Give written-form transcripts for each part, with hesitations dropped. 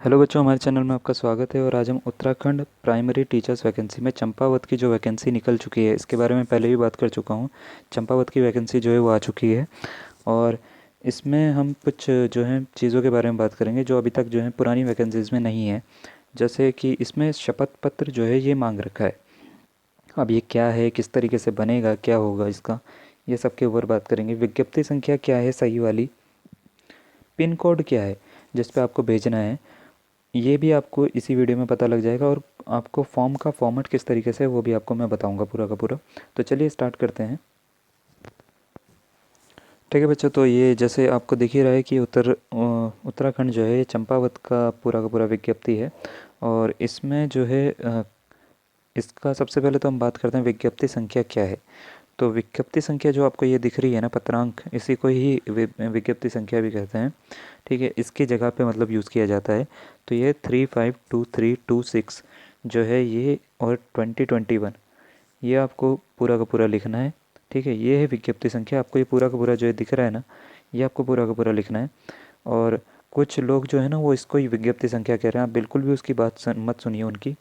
Hello बच्चों, हमारे channel में आपका स्वागत है। और आज हम उत्तराखंड प्राइमरी टीचर्स वैकेंसी में चंपावत की जो वैकेंसी निकल चुकी है, इसके बारे में पहले भी बात कर चुका हूँ। चंपावत की वैकेंसी जो है वो आ चुकी है, और इसमें हम कुछ जो है चीज़ों के बारे में बात करेंगे जो अभी तक जो है पुरानी वैकेंसीज़ में नहीं है। जैसे कि इसमें शपथ पत्र जो है ये मांग रखा है। अब ये क्या है, किस तरीके से बनेगा, क्या होगा इसका, ये सब के ऊपर बात करेंगे। विज्ञप्ति संख्या क्या है सही वाली, पिन कोड क्या है जिस पे आपको भेजना है, ये भी आपको इसी वीडियो में पता लग जाएगा। और आपको फॉर्म का फॉर्मेट किस तरीके से है वो भी आपको मैं बताऊंगा पूरा का पूरा। तो चलिए स्टार्ट करते हैं। ठीक है बच्चों, तो ये जैसे आपको दिख ही रहा है कि उत्तराखंड जो है ये चंपावत का पूरा विज्ञप्ति है। और इसमें जो है इसका सबसे पहले तो हम बात करते हैं विज्ञप्ति संख्या क्या है। तो विज्ञप्ति संख्या जो आपको ये दिख रही है ना, पत्रांक, इसी को ही विज्ञप्ति संख्या भी कहते हैं। ठीक है, इसकी जगह पे मतलब यूज़ किया जाता है। तो ये 352326 जो है ये, और 2021, ये आपको पूरा का पूरा लिखना है। ठीक है, ये है विज्ञप्ति संख्या। आपको ये पूरा का पूरा जो है दिख रहा है ना, ये आपको पूरा का पूरा लिखना है। और कुछ लोग जो है ना वो इसको ही विज्ञप्ति संख्या कह रहे हैं। आप बिल्कुल भी उसकी मत सुनिए उनकी,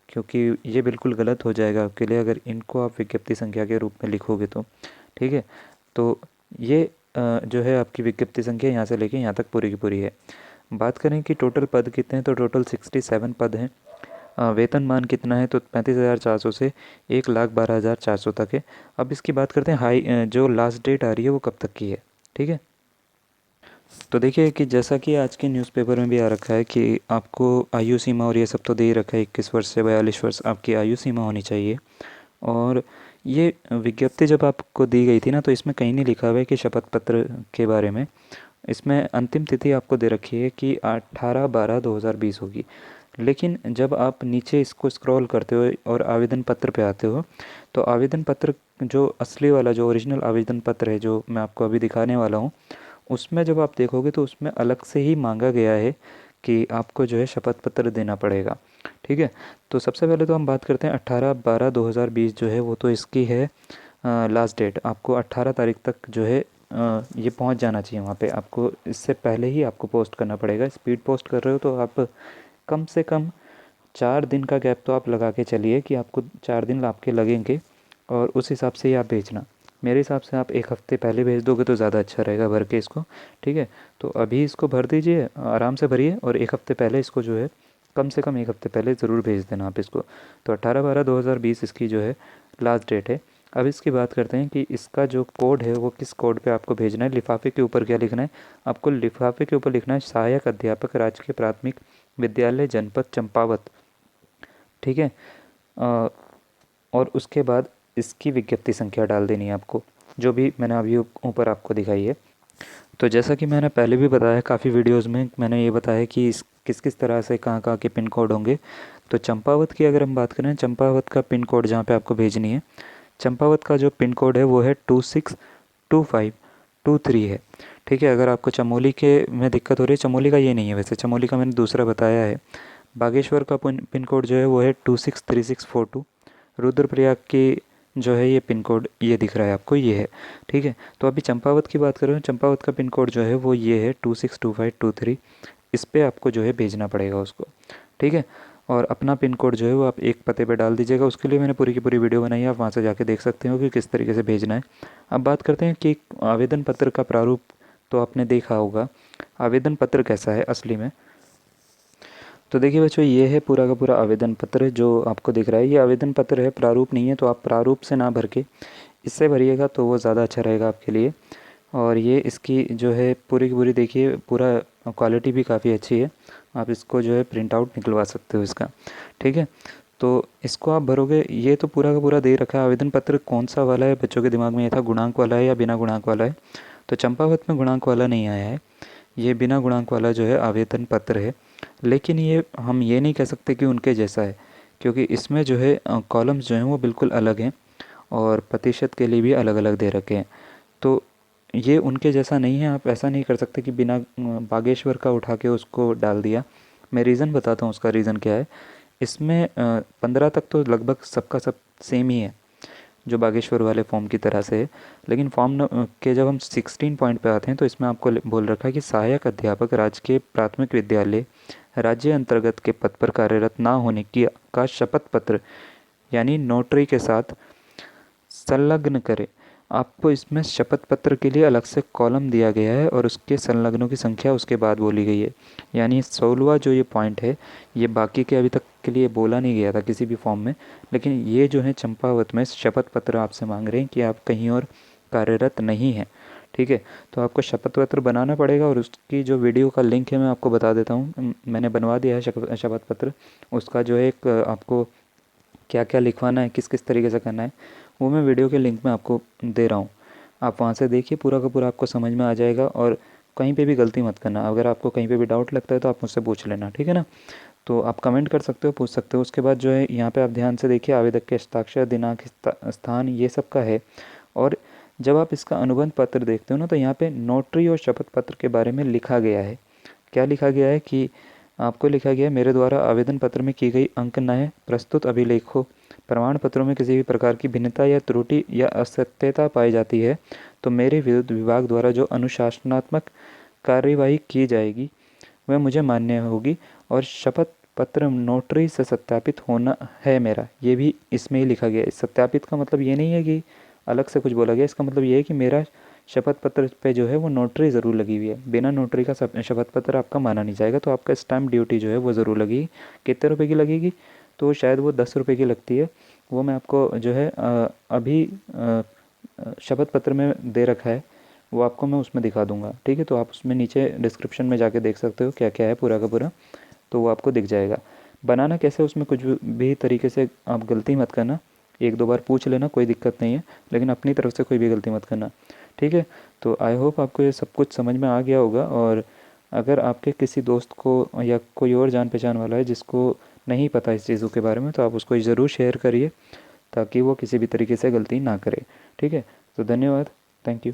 क्योंकि ये बिल्कुल गलत हो जाएगा आपके लिए अगर इनको आप विज्ञप्ति संख्या के रूप में लिखोगे तो। ठीक है, तो ये जो है आपकी विज्ञप्ति संख्या यहाँ से लेके यहाँ तक पूरी की पूरी है। बात करें कि टोटल पद कितने हैं, तो टोटल 67 पद हैं। वेतनमान कितना है, तो 35,400 से 1,12,400 तक है। अब इसकी बात करते हैं जो लास्ट डेट आ रही है वो कब तक की है। ठीक है, तो देखिए कि जैसा कि आज के न्यूज़पेपर में भी आ रखा है कि आपको आयु सीमा और ये सब तो दे ही रखा है, 21 वर्ष से 42 वर्ष आपकी आयु सीमा होनी चाहिए। और ये विज्ञप्ति जब आपको दी गई थी ना, तो इसमें कहीं नहीं लिखा हुआ है कि शपथ पत्र के बारे में। इसमें अंतिम तिथि आपको दे रखी है कि 18/12/2020 होगी। लेकिन जब आप नीचे इसको स्क्रॉल करते हो और आवेदन पत्र पे आते हो, तो आवेदन पत्र जो असली वाला, जो ओरिजिनल आवेदन पत्र है, जो मैं आपको अभी दिखाने वाला हूँ, उसमें जब आप देखोगे तो उसमें अलग से ही मांगा गया है कि आपको जो है शपथ पत्र देना पड़ेगा। ठीक है, तो सबसे पहले तो हम बात करते हैं 18/12/2020 जो है वो तो इसकी है लास्ट डेट। आपको 18 तारीख तक जो है ये पहुंच जाना चाहिए वहाँ पे। आपको इससे पहले ही आपको पोस्ट करना पड़ेगा। स्पीड पोस्ट कर रहे हो तो आप कम से कम 4 दिन का गैप तो आप लगा के चलिए कि आपको 4 दिन आपके लगेंगे, और उस हिसाब से ही आप भेजना। मेरे हिसाब से आप 1 हफ़्ते पहले भेज दोगे तो ज़्यादा अच्छा रहेगा भर के इसको। ठीक है, तो अभी इसको भर दीजिए, आराम से भरिए, और 1 हफ़्ते पहले इसको जो है, कम से कम 1 हफ़्ते पहले ज़रूर भेज देना आप इसको। तो 18/12/2020 इसकी जो है लास्ट डेट है। अब इसकी बात करते हैं कि इसका जो कोड है वो किस कोड पे आपको भेजना है। लिफाफे के ऊपर क्या लिखना है, आपको लिफाफे के ऊपर लिखना है सहायक अध्यापक राजकीय प्राथमिक विद्यालय जनपद चंपावत। ठीक है, अ, और उसके बाद इसकी विज्ञप्ति संख्या डाल देनी है आपको, जो भी मैंने अभी ऊपर आपको दिखाई है। तो जैसा कि मैंने पहले भी बताया, काफ़ी वीडियोस में मैंने ये बताया कि इस किस किस तरह से कहाँ कहाँ के पिन कोड होंगे। तो चंपावत की अगर हम बात करें, चंपावत का पिन कोड जहाँ पे आपको भेजनी है, चंपावत का जो पिन कोड है वो है 262523 है। ठीक है, अगर आपको चमोली के में दिक्कत हो रही है, चमोली का ये नहीं है वैसे, चमोली का मैंने दूसरा बताया है। बागेश्वर का पिन कोड जो है वो है 263642। रुद्रप्रयाग की जो है ये पिन कोड ये दिख रहा है आपको, ये है। ठीक है, तो अभी चंपावत की बात करें, चंपावत का पिन कोड जो है वो ये है 262523। इस पे आपको जो है भेजना पड़ेगा उसको। ठीक है, और अपना पिन कोड जो है वो आप एक पते पे डाल दीजिएगा। उसके लिए मैंने पूरी की पूरी वीडियो बनाई है, आप वहाँ से जाके देख सकते हो कि किस तरीके से भेजना है। अब बात करते हैं कि आवेदन पत्र का प्रारूप। तो आपने देखा होगा आवेदन पत्र कैसा है असली में। तो देखिए बच्चों, ये है पूरा का पूरा आवेदन पत्र जो आपको दिख रहा है। ये आवेदन पत्र है, प्रारूप नहीं है। तो आप प्रारूप से ना भर के इससे भरिएगा तो वो ज़्यादा अच्छा रहेगा आपके लिए। और ये इसकी जो है पूरी की पूरी देखिए, पूरा क्वालिटी भी काफ़ी अच्छी है। आप इसको जो है प्रिंट आउट निकलवा सकते हो इसका। ठीक है, तो इसको आप भरोगे। ये तो पूरा का पूरा दे रखा है। आवेदन पत्र कौन सा वाला है, बच्चों के दिमाग में ये था गुणांक वाला है या बिना गुणांक वाला है। तो चंपावत में गुणांक वाला नहीं आया है, ये बिना गुणांक वाला जो है आवेदन पत्र है। लेकिन ये हम ये नहीं कह सकते कि उनके जैसा है, क्योंकि इसमें जो है कॉलम्स जो हैं वो बिल्कुल अलग हैं, और प्रतिशत के लिए भी अलग अलग दे रखे हैं। तो ये उनके जैसा नहीं है। आप ऐसा नहीं कर सकते कि बिना बागेश्वर का उठा के उसको डाल दिया। मैं रीज़न बताता हूँ उसका, रीज़न क्या है। इसमें 15 तक तो लगभग सबका सब सेम ही है, जो बागेश्वर वाले फॉर्म की तरह से है। लेकिन फॉर्म के जब हम 16 पॉइंट पे आते हैं तो इसमें आपको बोल रखा है कि सहायक अध्यापक राजकीय प्राथमिक विद्यालय राज्य अंतर्गत के पद पर कार्यरत ना होने की का शपथ पत्र यानी नोटरी के साथ संलग्न करें। आपको इसमें शपथ पत्र के लिए अलग से कॉलम दिया गया है और उसके संलग्नों की संख्या उसके बाद बोली गई है। यानी 16वां जो ये पॉइंट है, ये बाकी के अभी तक के लिए बोला नहीं गया था किसी भी फॉर्म में, लेकिन ये जो है चंपावत में शपथ पत्र आपसे मांग रहे हैं कि आप कहीं और कार्यरत नहीं हैं। ठीक है, तो आपको शपथ पत्र बनाना पड़ेगा और उसकी जो वीडियो का लिंक है मैं आपको बता देता हूँ। मैंने बनवा दिया है शपथ पत्र। उसका जो है एक आपको क्या क्या लिखवाना है, किस किस तरीके से करना है, वो मैं वीडियो के लिंक में आपको दे रहा हूँ। आप वहाँ से देखिए, पूरा का पूरा आपको समझ में आ जाएगा। और कहीं पे भी गलती मत करना। अगर आपको कहीं पे भी डाउट लगता है तो आप मुझसे पूछ लेना, ठीक है ना। तो आप कमेंट कर सकते हो, पूछ सकते हो। उसके बाद जो है यहाँ पे आप ध्यान से देखिए, आवेदक के हस्ताक्षर, दिनांक, स्थान, ये सब का है। और जब आप इसका अनुबंध पत्र देखते हो ना, तो यहाँ पे नोटरी और शपथ पत्र के बारे में लिखा गया है। क्या लिखा गया है कि आपको लिखा गया है, मेरे द्वारा आवेदन पत्र में की गई अंकनाएँ प्रस्तुत अभिलेखों प्रमाण पत्रों में किसी भी प्रकार की भिन्नता या त्रुटि या असत्यता पाई जाती है तो मेरे विरुद्ध विभाग द्वारा जो अनुशासनात्मक कार्यवाही की जाएगी वह मुझे मान्य होगी। और शपथ पत्र नोटरी से सत्यापित होना है मेरा, ये भी इसमें ही लिखा गया है। सत्यापित का मतलब ये नहीं है कि अलग से कुछ बोला गया, इसका मतलब ये है कि मेरा शपथ पत्र पे जो है वो नोटरी ज़रूर लगी हुई है। बिना नोटरी का शपथ पत्र आपका माना नहीं जाएगा। तो आपका स्टैम्प ड्यूटी जो है वो ज़रूर लगेगी। कितने रुपए की लगेगी? तो शायद वो 10 रुपये की लगती है। वो मैं आपको जो है अभी शपथ पत्र में दे रखा है, वो आपको मैं उसमें दिखा दूंगा। ठीक है, तो आप उसमें नीचे डिस्क्रिप्शन में जाके देख सकते हो क्या क्या है पूरा का पूरा, तो वो आपको दिख जाएगा। बनाना कैसे, उसमें कुछ भी तरीके से आप गलती मत करना। एक दो बार पूछ लेना, कोई दिक्कत नहीं है, लेकिन अपनी तरफ से कोई भी गलती मत करना। ठीक है, तो आई होप आपको ये सब कुछ समझ में आ गया होगा। और अगर आपके किसी दोस्त को या कोई और जान पहचान वाला है जिसको नहीं पता इस चीज़ों के बारे में, तो आप उसको ज़रूर शेयर करिए ताकि वो किसी भी तरीके से गलती ना करे। ठीक है, तो धन्यवाद, थैंक यू।